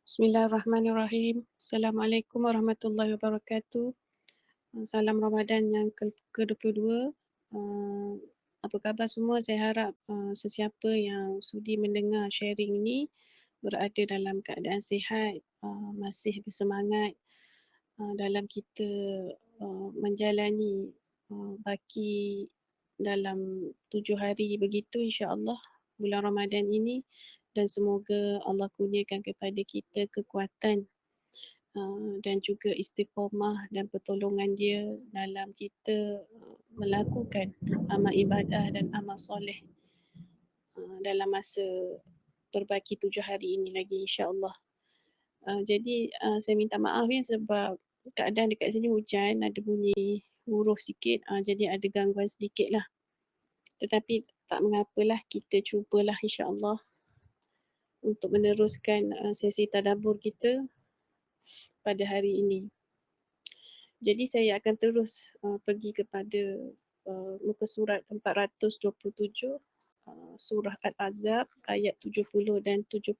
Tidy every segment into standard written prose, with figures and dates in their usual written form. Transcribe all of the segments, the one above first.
Bismillahirrahmanirrahim. Assalamualaikum warahmatullahi wabarakatuh. Salam Ramadan yang ke-22. Apa khabar semua? Saya harap sesiapa yang sudi mendengar sharing ini berada dalam keadaan sihat, masih bersemangat dalam kita menjalani baki dalam 7 hari begitu insya-Allah bulan Ramadan ini, dan semoga Allah kurniakan kepada kita kekuatan dan juga istiqamah dan pertolongan dia dalam kita melakukan amal ibadah dan amal soleh dalam masa berbaki 7 hari ini lagi insya-Allah. Jadi saya minta maaf ya sebab keadaan dekat sini hujan, ada bunyi buruh sikit, jadi ada gangguan sedikit lah. Tetapi tak mengapalah, kita cubalah insya-Allah untuk meneruskan sesi tadabbur kita pada hari ini. Jadi saya akan terus pergi kepada muka surat 427, surah Al-Ahzab ayat 70 dan 71.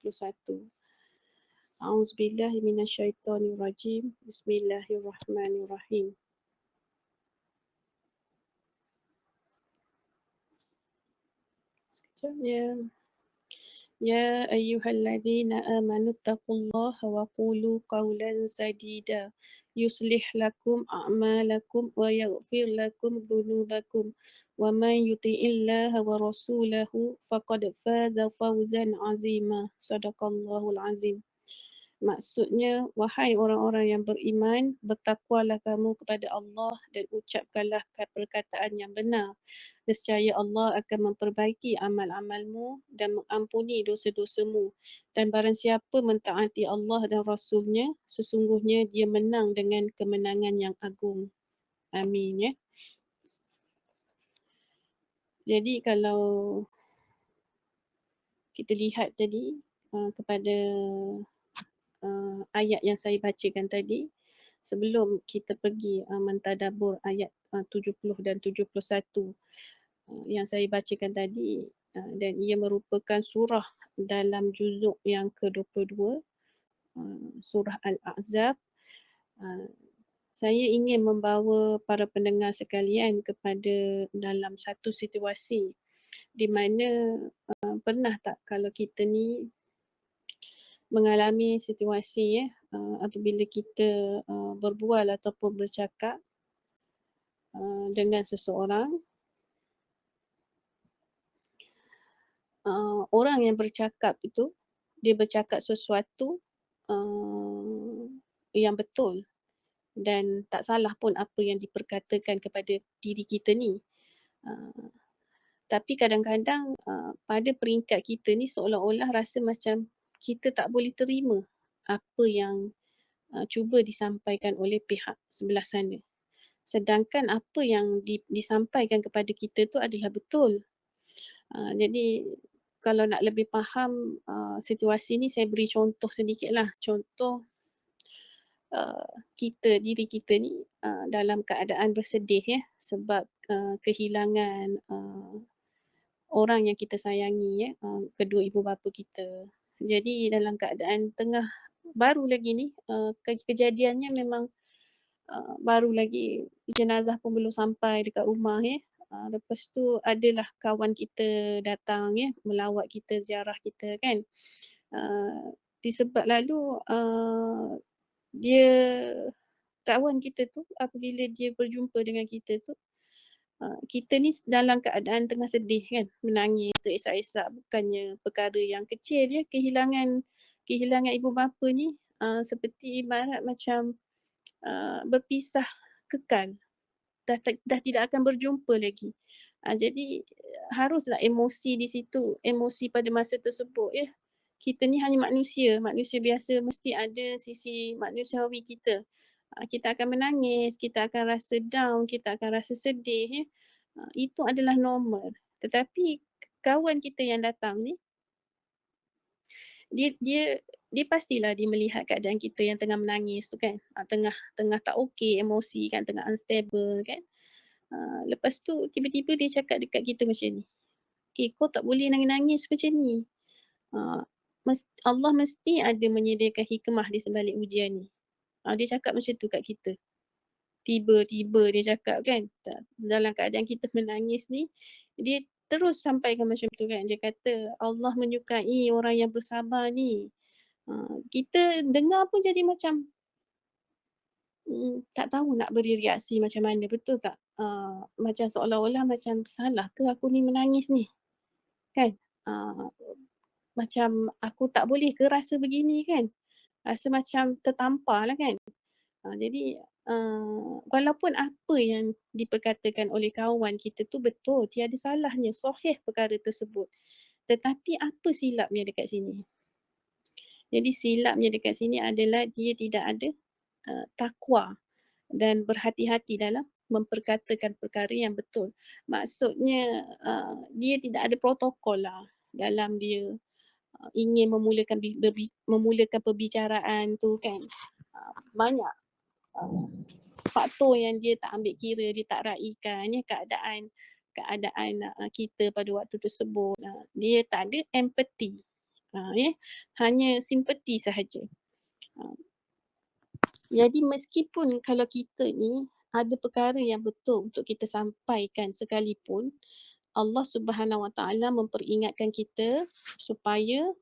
A'udzubillahi minasyaitonirrajim. Bismillahirrahmanirrahim. Sekejapnya. يا أيها الذين آمنوا اتقوا الله وقولوا قولا سديدا يصلح لكم أعمالكم ويغفر لكم ذنوبكم ومن يطع الله ورسوله فقد فاز فوزا عظيما صدق الله العظيم. Maksudnya, wahai orang-orang yang beriman, bertakwalah kamu kepada Allah dan ucapkanlah perkataan yang benar. Nescaya Allah akan memperbaiki amal-amalmu dan mengampuni dosa-dosamu. Dan barang siapa mentaati Allah dan Rasulnya, sesungguhnya dia menang dengan kemenangan yang agung. Amin ya. Jadi kalau kita lihat tadi kepada ayat yang saya bacakan tadi, sebelum kita pergi mentadabbur ayat 70 dan 71 yang saya bacakan tadi, dan ia merupakan surah dalam juzuk yang ke-22, surah Al-Ahzab. Saya ingin membawa para pendengar sekalian kepada dalam satu situasi di mana pernah tak kalau kita ni mengalami situasi apabila kita berbual ataupun bercakap dengan seseorang, orang yang bercakap itu dia bercakap sesuatu yang betul dan tak salah pun apa yang diperkatakan kepada diri kita ni. Tapi kadang-kadang pada peringkat kita ni seolah-olah rasa macam kita tak boleh terima apa yang cuba disampaikan oleh pihak sebelah sana. Sedangkan apa yang disampaikan kepada kita tu adalah betul. Jadi kalau nak lebih faham situasi ni, saya beri contoh sedikitlah. Contoh diri kita ni dalam keadaan bersedih ya sebab kehilangan orang yang kita sayangi ya, kedua ibu bapa kita. Jadi dalam keadaan tengah baru lagi ni kejadiannya memang baru lagi, jenazah pun belum sampai dekat rumah ya. Lepas tu adalah kawan kita datang ya melawat kita, ziarah kita kan. Disebab lalu dia kawan kita tu apabila dia berjumpa dengan kita tu, kita ni dalam keadaan tengah sedih kan, menangis, teresak-esak, bukannya perkara yang kecil ya. Kehilangan ibu bapa ni seperti ibarat macam berpisah kekal, dah tidak akan berjumpa lagi. Jadi haruslah emosi di situ, emosi pada masa tersebut ya. Kita ni hanya manusia biasa, mesti ada sisi manusiawi kita. Kita akan menangis, kita akan rasa down, kita akan rasa sedih ya. Itu adalah normal. Tetapi kawan kita yang datang ni, dia pastilah dia melihat keadaan kita yang tengah menangis tu kan. Tengah tak okey, emosi kan, tengah unstable kan. Lepas tu tiba-tiba dia cakap dekat kita macam ni, "Eh, kau tak boleh nangis-nangis macam ni. Allah mesti ada menyediakan hikmah di sebalik ujian ni. Dia cakap macam tu kat kita. Tiba-tiba dia cakap kan, dalam keadaan kita menangis ni, dia terus sampaikan macam tu kan. Dia kata Allah menyukai orang yang bersabar ni. Kita dengar pun jadi macam tak tahu nak beri reaksi macam mana, betul tak? Macam seolah-olah macam salah ke aku ni menangis ni, kan? Macam aku tak boleh ke rasa begini kan? Rasa macam tertampar lah kan? Jadi walaupun apa yang diperkatakan oleh kawan kita tu betul, tiada salahnya, sahih perkara tersebut. Tetapi apa silapnya dekat sini? Jadi silapnya dekat sini adalah dia tidak ada takwa dan berhati-hati dalam memperkatakan perkara yang betul. Maksudnya dia tidak ada protokol lah dalam dia ingin memulakan perbicaraan tu kan. Banyak faktor yang dia tak ambil kira, dia tak raikan ya, keadaan kita pada waktu tersebut. Dia tak ada empathy. Ya, hanya simpati sahaja. Jadi meskipun kalau kita ni ada perkara yang betul untuk kita sampaikan sekalipun, Allah Subhanahu Wa Taala memperingatkan kita supaya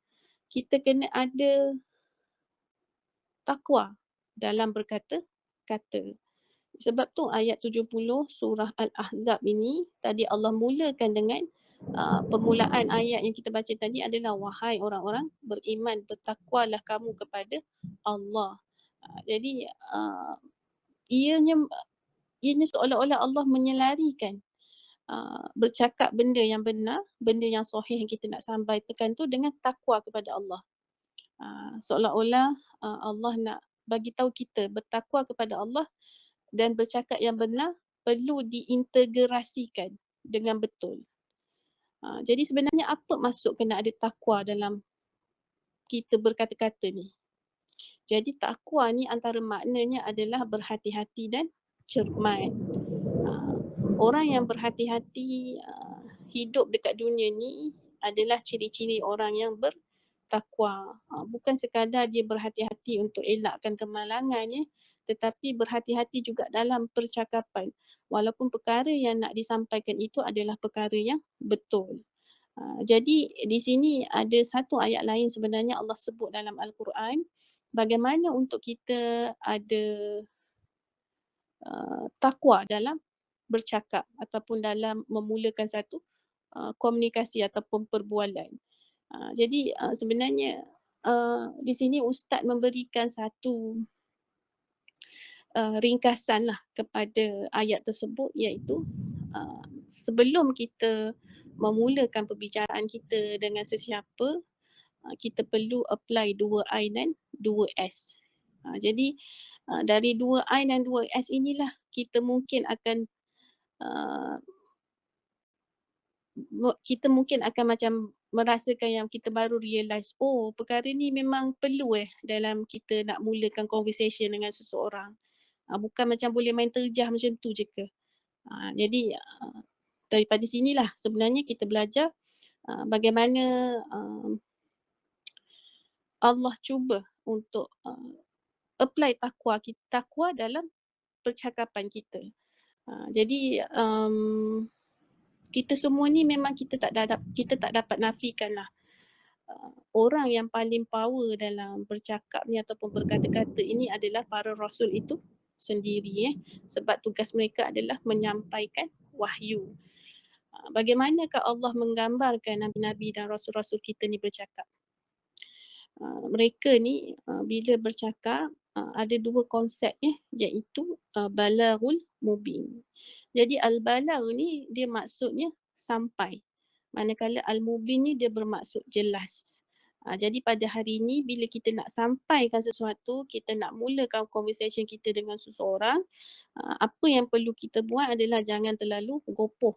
kita kena ada takwa dalam berkata-kata. Sebab tu ayat 70 surah Al-Ahzab ini tadi Allah mulakan dengan permulaan ayat yang kita baca tadi adalah wahai orang-orang beriman, bertakwalah kamu kepada Allah. Jadi ianya seolah-olah Allah menyelarikan bercakap benda yang benar, benda yang sahih yang kita nak sampaikan tu dengan takwa kepada Allah. Seolah-olah Allah nak bagi tahu kita bertakwa kepada Allah dan bercakap yang benar perlu diintegrasikan dengan betul. Jadi sebenarnya apa maksud kena ada takwa dalam kita berkata-kata ni? Jadi takwa ni antara maknanya adalah berhati-hati dan cermat. Orang yang berhati-hati hidup dekat dunia ni adalah ciri-ciri orang yang bertakwa. Bukan sekadar dia berhati-hati untuk elakkan kemalangan ya, tetapi berhati-hati juga dalam percakapan. Walaupun perkara yang nak disampaikan itu adalah perkara yang betul. Jadi di sini ada satu ayat lain sebenarnya Allah sebut dalam Al-Quran bagaimana untuk kita ada takwa dalam bercakap ataupun dalam memulakan satu komunikasi ataupun perbualan. Jadi sebenarnya di sini Ustaz memberikan satu ringkasan lah kepada ayat tersebut iaitu sebelum kita memulakan perbicaraan kita dengan sesiapa, kita perlu apply 2I dan 2S. Jadi dari 2I dan 2S inilah kita mungkin akan macam merasakan yang kita baru realise, oh perkara ni memang perlu dalam kita nak mulakan conversation dengan seseorang. Bukan macam boleh main terjah macam tu je ke. Jadi daripada sinilah sebenarnya kita belajar bagaimana Allah cuba untuk apply takwa dalam percakapan kita. Jadi kita semua ni memang kita tak dapat nafikan lah. Orang yang paling power dalam bercakap ni ataupun berkata-kata ini adalah para rasul itu sendiri sebab tugas mereka adalah menyampaikan wahyu. Bagaimanakah Allah menggambarkan nabi-nabi dan rasul-rasul kita ni bercakap? Mereka ni bila bercakap ada dua konsep iaitu balaghul mubin. Jadi al-balagh ni dia maksudnya sampai. Manakala al-mubin ni dia bermaksud jelas. Jadi pada hari ni bila kita nak sampaikan sesuatu, kita nak mulakan conversation kita dengan seseorang, apa yang perlu kita buat adalah jangan terlalu gopoh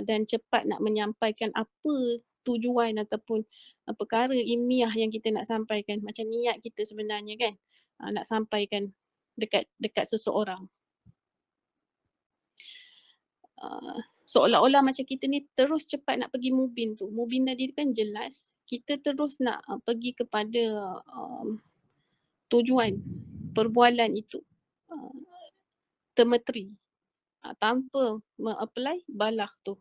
dan cepat nak menyampaikan apa tujuan ataupun perkara ilmiah yang kita nak sampaikan, macam niat kita sebenarnya kan nak sampaikan dekat seseorang. Seolah-olah macam kita ni terus cepat nak pergi mubin tu. Mubin tadi kan jelas. kita terus nak pergi kepada tujuan perbualan itu uh, termeteri tanpa me-apply balah tu.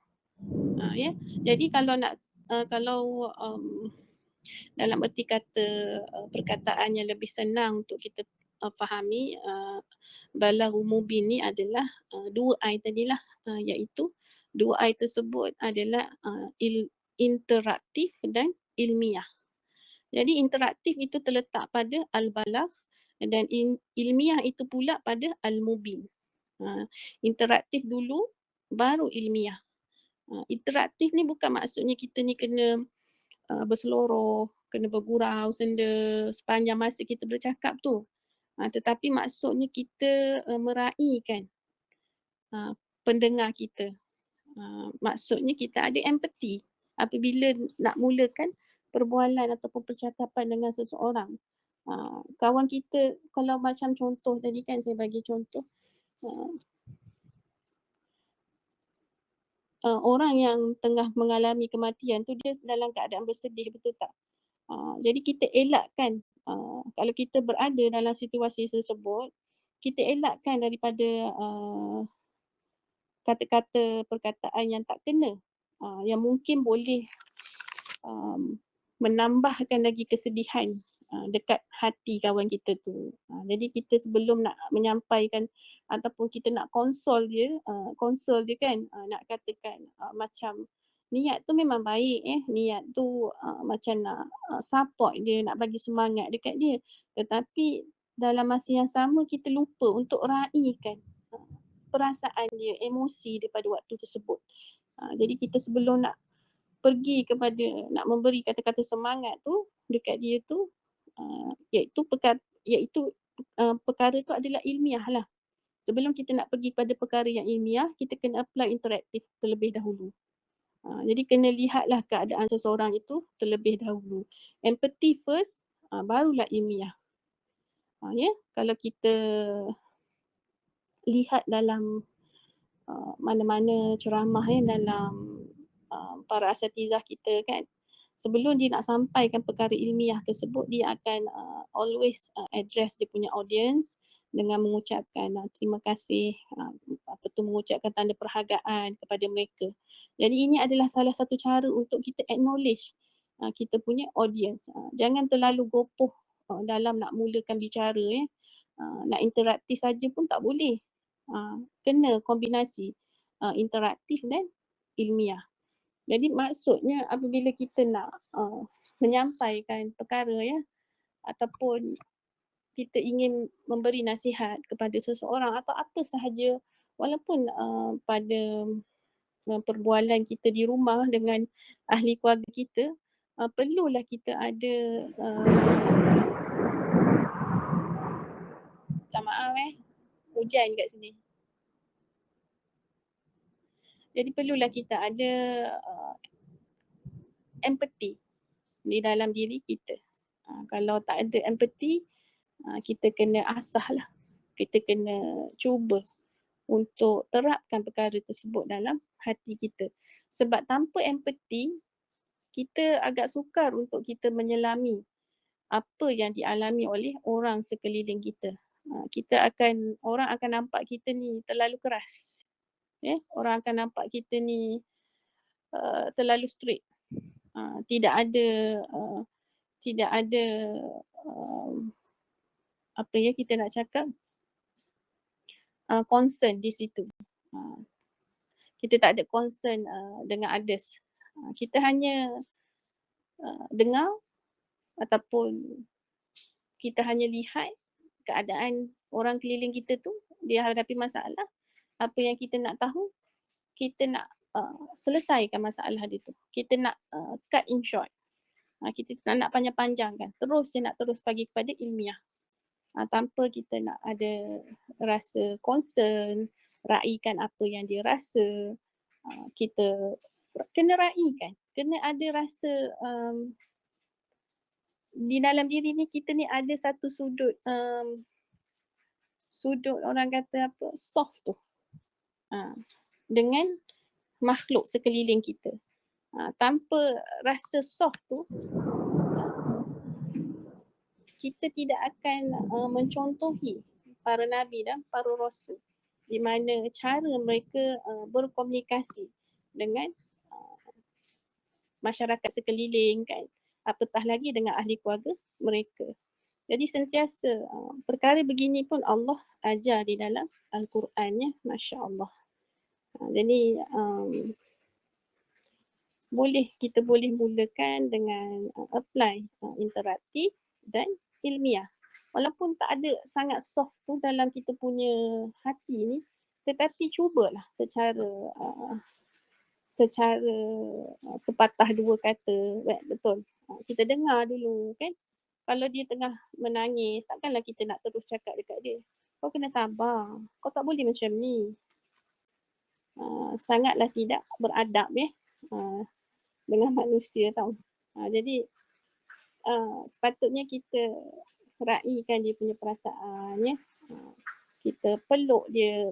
Ya. Jadi kalau nak kalau dalam erti kata perkataan yang lebih senang untuk kita fahami, balahu mubin ni adalah dua I tadilah, iaitu dua I tersebut adalah interaktif dan ilmiah. Jadi interaktif itu terletak pada al-balagh dan ilmiah itu pula pada al-mubin. Interaktif dulu baru ilmiah. Interaktif ni bukan maksudnya kita ni kena berseloroh, kena bergurau senda sepanjang masa kita bercakap tu. Tetapi maksudnya kita meraihkan pendengar kita. Maksudnya kita ada empathy apabila nak mulakan perbualan ataupun percakapan dengan seseorang. Kawan kita, kalau macam contoh tadi kan saya bagi contoh, orang yang tengah mengalami kematian tu dia dalam keadaan bersedih, betul tak? Jadi kita elakkan, kalau kita berada dalam situasi tersebut, kita elakkan daripada kata-kata perkataan yang tak kena, yang mungkin boleh menambahkan lagi kesedihan dekat hati kawan kita tu. Jadi kita sebelum nak menyampaikan ataupun kita nak console dia kan, nak katakan macam niat tu memang baik, niat tu macam nak support dia, nak bagi semangat dekat dia. Tetapi dalam masa yang sama kita lupa untuk raikan perasaan dia, emosi dia pada waktu tersebut. Jadi kita sebelum nak pergi kepada nak memberi kata-kata semangat tu dekat dia tu, iaitu perkara tu adalah ilmiah lah. Sebelum kita nak pergi pada perkara yang ilmiah, kita kena apply interaktif terlebih dahulu. Jadi kena lihatlah keadaan seseorang itu terlebih dahulu. Empathy first, barulah ilmiah. Ya, kalau kita lihat dalam mana-mana ceramah dalam para asatizah kita kan, sebelum dia nak sampaikan perkara ilmiah tersebut, dia akan always address dia punya audience dengan mengucapkan terima kasih, mengucapkan tanda perhargaan kepada mereka. Jadi ini adalah salah satu cara untuk kita acknowledge kita punya audience. Jangan terlalu gopoh dalam nak mulakan bicara, nak interaktif saja pun tak boleh. Kena kombinasi interaktif dan ilmiah. Jadi maksudnya apabila kita nak menyampaikan perkara ataupun kita ingin memberi nasihat kepada seseorang atau apa sahaja, walaupun pada perbualan kita di rumah dengan ahli keluarga kita, perlulah kita ada minta maaf hujan kat sini. Jadi perlulah kita ada empathy di dalam diri kita. Kalau tak ada empathy, kita kena asah lah. Kita kena cuba untuk terapkan perkara tersebut dalam hati kita. Sebab tanpa empathy, kita agak sukar untuk kita menyelami apa yang dialami oleh orang sekeliling kita. Orang akan nampak kita ni terlalu keras. Orang akan nampak kita ni terlalu strict. Tidak ada kita nak cakap concern di situ. Kita tak ada concern dengan others. Kita hanya dengar ataupun kita hanya lihat keadaan orang keliling kita tu, dia hadapi masalah. Apa yang kita nak tahu, kita nak selesaikan masalah dia tu. Kita nak cut in short. Kita tak nak panjang-panjangkan. Terus dia nak terus bagi kepada ilmiah. Tanpa kita nak ada rasa concern, raikan apa yang dia rasa. Kita kena raikan. Kena ada rasa di dalam diri ni kita ni ada satu sudut orang kata apa, soft tu. Dengan makhluk sekeliling kita. Tanpa rasa soft tu, kita tidak akan mencontohi para nabi dan para rasul di mana cara mereka berkomunikasi dengan masyarakat sekeliling kan, apatah lagi dengan ahli keluarga mereka. Jadi sentiasa perkara begini pun Allah ajar di dalam Al-Qurannya, Masya Allah. Jadi kita boleh mulakan dengan apply interaktif dan ilmiah. Walaupun tak ada sangat soft tu dalam kita punya hati ni, tetapi cubalah secara sepatah dua kata, betul. Kita dengar dulu kan. Kalau dia tengah menangis, takkanlah kita nak terus cakap dekat dia, kau kena sabar, kau tak boleh macam ni. Sangatlah tidak beradab dengan manusia tau. Jadi sepatutnya kita raikan dia punya perasaan ya. Kita peluk dia.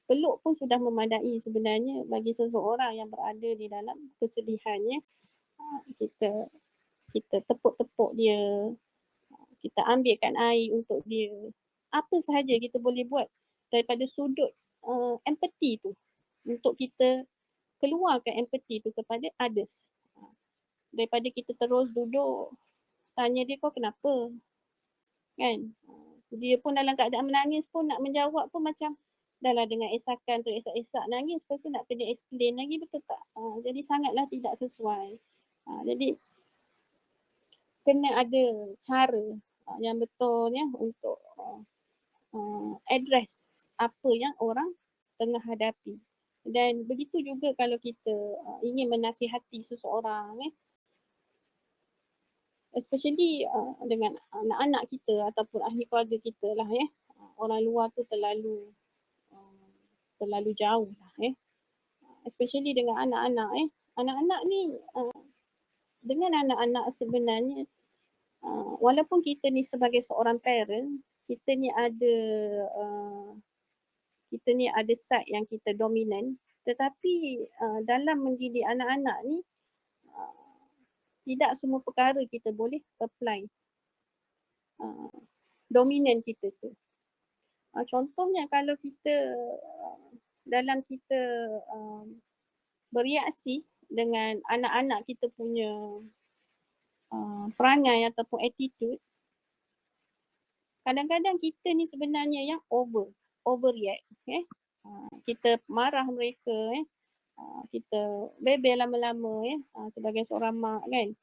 Peluk pun sudah memadai sebenarnya bagi seseorang yang berada di dalam kesedihannya. Kita tepuk-tepuk dia. Kita ambilkan air untuk dia. Apa sahaja kita boleh buat daripada sudut empathy tu. Untuk kita keluarkan empathy tu kepada others. Daripada kita terus duduk tanya dia, kau kenapa? Kan? Dia pun dalam keadaan menangis pun nak menjawab pun macam dah lah dengan esakan tu, esak-esak nangis, lepas tu nak kena explain lagi, betul tak? Jadi sangatlah tidak sesuai. Jadi kena ada cara yang betul ya untuk address apa yang orang tengah hadapi. Dan begitu juga kalau kita ingin menasihati seseorang especially dengan anak-anak kita ataupun ahli keluarga kita lah ya. Orang luar tu terlalu jauh lah especially dengan anak-anak Anak-anak ni dengan anak-anak sebenarnya walaupun kita ni sebagai seorang parent, kita ni ada side yang kita dominan, tetapi dalam mendidik anak-anak ni tidak semua perkara kita boleh apply dominan kita tu. Contohnya kalau kita dalam kita bereaksi dengan anak-anak kita punya perangai ataupun attitude, kadang-kadang kita ni sebenarnya yang overreact. Kita marah mereka, kita bebel lama-lama sebagai seorang mak kan.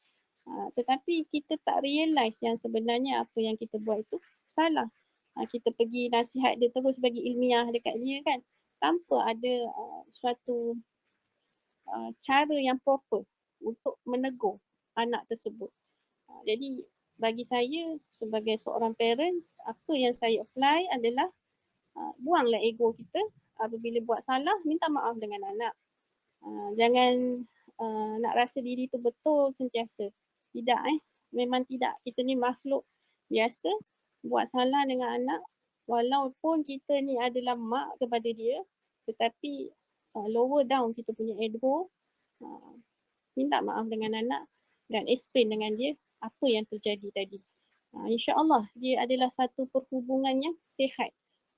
Tetapi kita tak realise yang sebenarnya apa yang kita buat itu salah. Kita pergi nasihat dia terus bagi ilmiah dekat dia kan, tanpa ada suatu cara yang proper untuk menegur anak tersebut. Jadi bagi saya sebagai seorang parents, apa yang saya apply adalah buanglah ego kita. Apabila buat salah, minta maaf dengan anak. Jangan nak rasa diri tu betul sentiasa. Tidak memang tidak. Kita ni makhluk biasa, buat salah dengan anak. Walaupun kita ni adalah mak kepada dia, tetapi lower down kita punya ego, minta maaf dengan anak dan explain dengan dia apa yang terjadi tadi. InsyaAllah dia adalah satu perhubungan yang sihat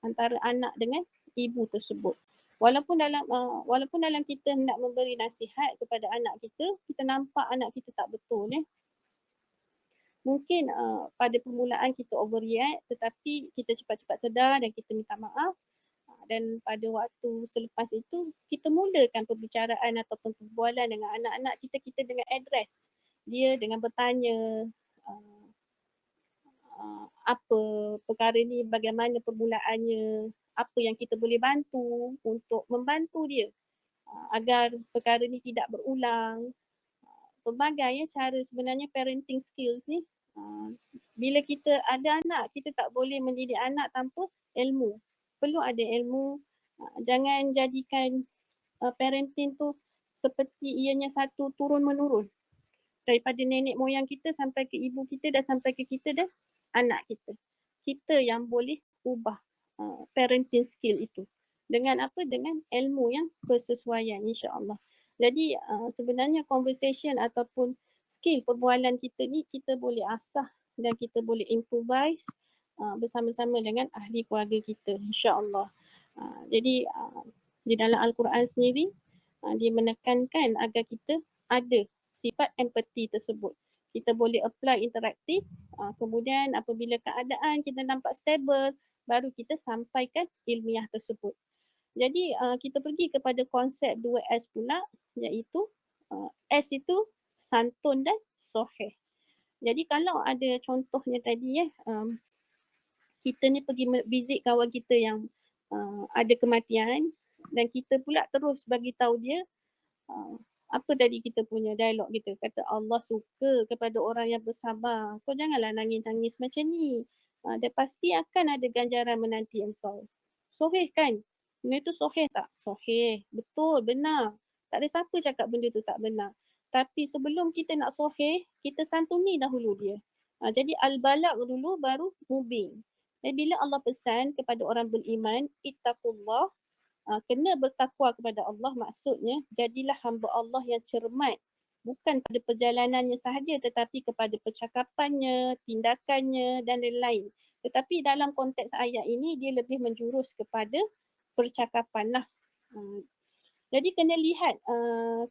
antara anak dengan ibu tersebut. Walaupun dalam kita hendak memberi nasihat kepada anak kita nampak anak kita tak betul Mungkin pada permulaan kita overreact, tetapi kita cepat-cepat sedar dan kita minta maaf. Dan pada waktu selepas itu, kita mulakan perbicaraan ataupun perbualan dengan anak-anak kita dengan address dia, dengan bertanya apa perkara ni, bagaimana permulaannya, apa yang kita boleh bantu untuk membantu dia agar perkara ni tidak berulang. Pelbagai cara sebenarnya parenting skills ni. Bila kita ada anak, kita tak boleh mendidik anak tanpa ilmu. Perlu ada ilmu. Jangan jadikan parenting tu seperti ianya satu turun-menurun. Daripada nenek moyang kita sampai ke ibu kita dan sampai ke kita dan anak kita. Kita yang boleh ubah parenting skill itu. Dengan apa? Dengan ilmu yang bersesuaian, insya-Allah. Jadi sebenarnya conversation ataupun skill perbualan kita ni kita boleh asah dan kita boleh improvise bersama-sama dengan ahli keluarga kita, insya-Allah. Jadi di dalam Al-Quran sendiri dia menekankan agar kita ada sifat empati tersebut. Kita boleh apply interaktif, kemudian apabila keadaan kita nampak stable, baru kita sampaikan ilmiah tersebut. Jadi kita pergi kepada konsep 2S pula, iaitu S itu santun dan soheh. Jadi kalau ada contohnya tadi kita ni pergi visit kawan kita yang ada kematian dan kita pula terus bagi tahu dia apa tadi kita punya dialog kita, kata Allah suka kepada orang yang bersabar. Kau janganlah nangis-nangis macam ni. Dia pasti akan ada ganjaran menanti engkau. Soheh kan? Benda tu soheh tak? Soheh. Betul, benar. Tak ada siapa cakap benda tu tak benar. Tapi sebelum kita nak soheh, kita santuni dahulu dia. Jadi al-balagh dulu baru mubin. Dan bila Allah pesan kepada orang beriman, ittaqullah, kena bertakwa kepada Allah, maksudnya jadilah hamba Allah yang cermat, bukan pada perjalanannya sahaja tetapi kepada percakapannya, tindakannya dan lain-lain. Tetapi dalam konteks ayat ini dia lebih menjurus kepada percakapan lah. Jadi kena lihat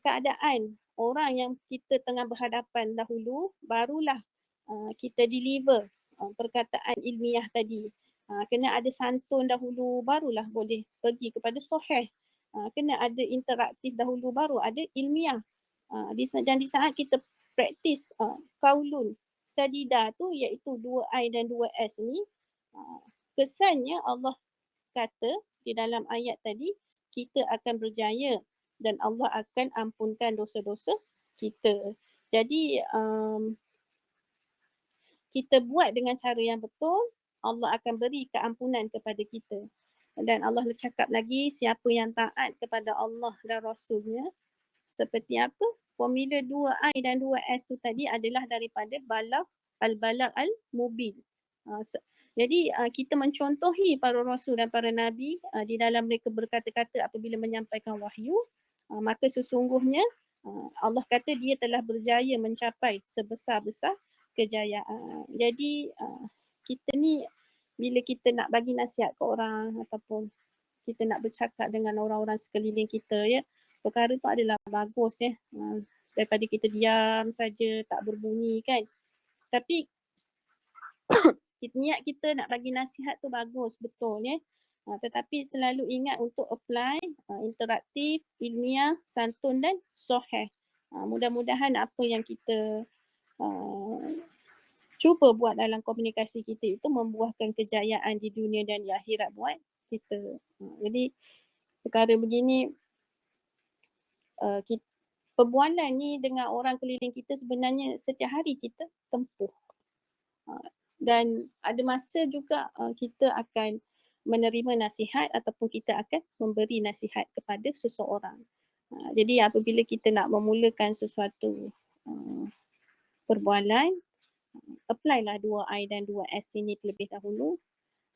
keadaan orang yang kita tengah berhadapan dahulu, barulah kita deliver perkataan ilmiah tadi. Kena ada santun dahulu, barulah boleh pergi kepada soheh. Kena ada interaktif dahulu, baru ada ilmiah. Dan di saat kita praktis kaulun sadida tu, iaitu 2I dan 2S ni, kesannya Allah kata di dalam ayat tadi, kita akan berjaya dan Allah akan ampunkan dosa-dosa kita. Jadi kita buat dengan cara yang betul, Allah akan beri keampunan kepada kita. Dan Allah cakap lagi, siapa yang taat kepada Allah dan Rasulnya, seperti apa? Formula 2I dan 2S tu tadi adalah daripada al-balagh al-mubin. Jadi kita mencontohi para rasul dan para nabi di dalam mereka berkata-kata apabila menyampaikan wahyu, maka sesungguhnya Allah kata dia telah berjaya mencapai sebesar-besar kejayaan. Jadi kita ni bila kita nak bagi nasihat ke orang ataupun kita nak bercakap dengan orang-orang sekeliling kita, perkara tu adalah bagus daripada kita diam saja tak berbunyi kan. Tapi niat kita nak bagi nasihat tu bagus, betul tetapi selalu ingat untuk apply interaktif, ilmiah, santun dan soheh. Mudah-mudahan apa yang kita cuba buat dalam komunikasi kita itu membuahkan kejayaan di dunia dan di akhirat buat kita. Jadi perkara begini, perbualan ni dengan orang keliling kita sebenarnya setiap hari kita tempuh. Dan ada masa juga kita akan menerima nasihat ataupun kita akan memberi nasihat kepada seseorang. Jadi apabila kita nak memulakan sesuatu perbualan, apply lah 2I dan 2S ini terlebih dahulu.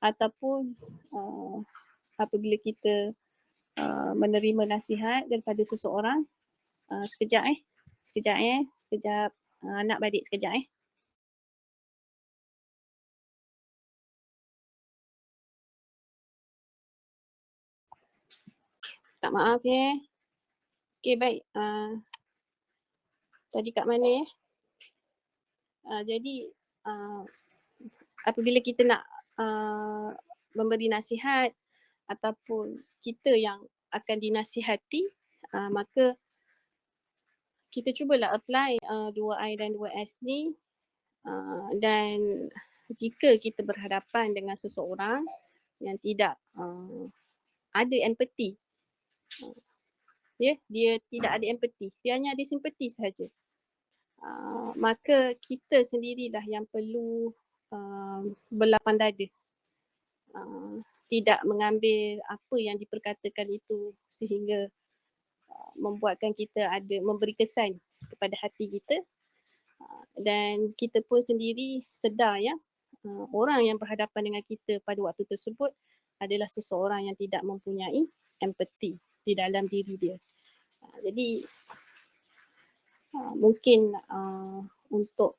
Ataupun apabila kita menerima nasihat daripada seseorang, sekejap nak balik sekejap Tak maaf Okay, baik. Tadi kat mana jadi apabila kita nak memberi nasihat ataupun kita yang akan dinasihati, maka kita cubalah apply 2I dan 2S ni dan jika kita berhadapan dengan seseorang yang tidak ada empati, dia tidak ada empati, dia hanya ada simpati sahaja, maka kita sendirilah yang perlu berlapang dada, tidak mengambil apa yang diperkatakan itu sehingga membuatkan kita ada memberi kesan kepada hati kita, dan kita pun sendiri sedar orang yang berhadapan dengan kita pada waktu tersebut adalah seseorang yang tidak mempunyai empati di dalam diri dia. Jadi mungkin untuk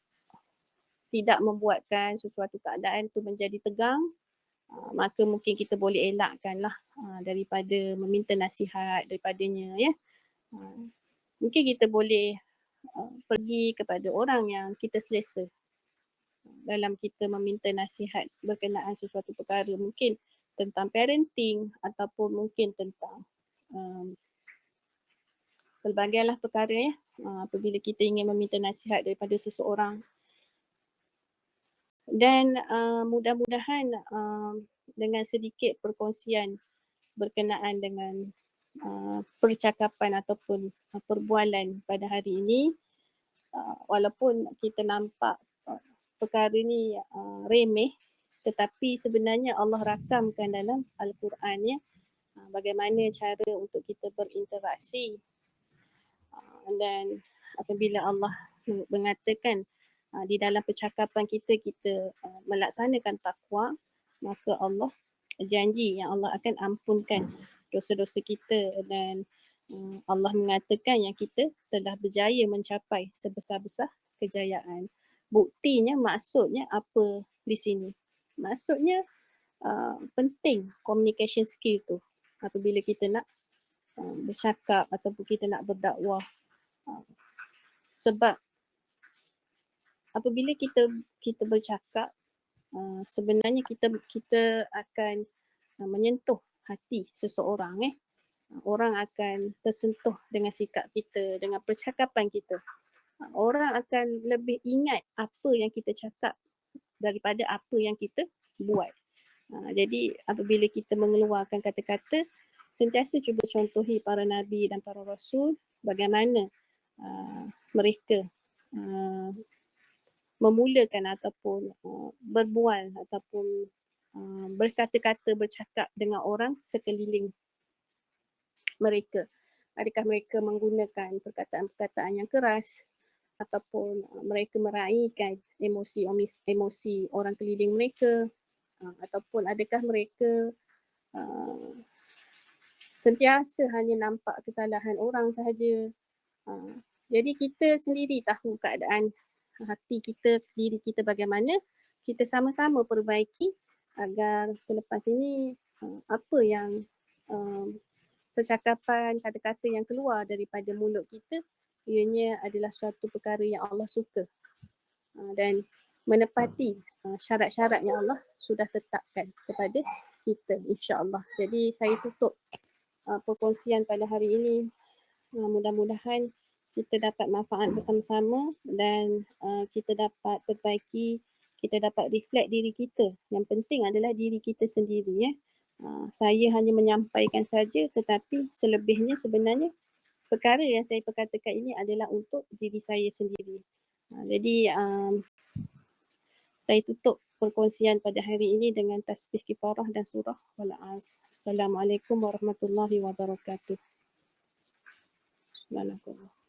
tidak membuatkan sesuatu keadaan tu menjadi tegang, maka mungkin kita boleh elakkanlah daripada meminta nasihat daripadanya, ya. Mungkin kita boleh pergi kepada orang yang kita selesa dalam kita meminta nasihat berkenaan sesuatu perkara, mungkin tentang parenting ataupun mungkin tentang pelbagai perkara, ya. Apabila kita ingin meminta nasihat daripada seseorang. Dan mudah-mudahan dengan sedikit perkongsian berkenaan dengan percakapan ataupun perbualan pada hari ini, walaupun kita nampak perkara ni remeh, tetapi sebenarnya Allah rakamkan dalam Al-Quran, ya, bagaimana cara untuk kita berinteraksi. Dan apabila Allah mengatakan di dalam percakapan kita melaksanakan takwa, maka Allah janji yang Allah akan ampunkan dosa-dosa kita, dan Allah mengatakan yang kita telah berjaya mencapai sebesar-besar kejayaan. Buktinya, maksudnya apa di sini? Maksudnya penting communication skill tu apabila kita nak bercakap ataupun kita nak berdakwah. Sebab apabila kita bercakap, sebenarnya kita akan menyentuh hati seseorang. Orang akan tersentuh dengan sikap kita, dengan percakapan kita. Orang akan lebih ingat apa yang kita cakap daripada apa yang kita buat. Jadi apabila kita mengeluarkan kata-kata, sentiasa cuba contohi para nabi dan para rasul bagaimana mereka memulakan ataupun berbual ataupun berkata-kata, bercakap dengan orang sekeliling mereka. Adakah mereka menggunakan perkataan-perkataan yang keras ataupun mereka meraihkan emosi orang keliling mereka, ataupun adakah mereka sentiasa hanya nampak kesalahan orang sahaja. Jadi kita sendiri tahu keadaan hati kita, diri kita bagaimana, kita sama-sama perbaiki agar selepas ini apa yang percakapan, kata-kata yang keluar daripada mulut kita, ianya adalah suatu perkara yang Allah suka dan menepati syarat-syarat yang Allah sudah tetapkan kepada kita, insya-Allah. Jadi saya tutup perkongsian pada hari ini. Mudah-mudahan kita dapat manfaat bersama-sama dan kita dapat perbaiki, kita dapat reflect diri kita. Yang penting adalah diri kita sendiri, ya. Saya hanya menyampaikan saja, tetapi selebihnya sebenarnya perkara yang saya perkatakan ini adalah untuk diri saya sendiri. Jadi saya tutup perkongsian pada hari ini dengan tasbih kifarah dan surah Wal-As. Assalamualaikum warahmatullahi wabarakatuh. Subhanallah.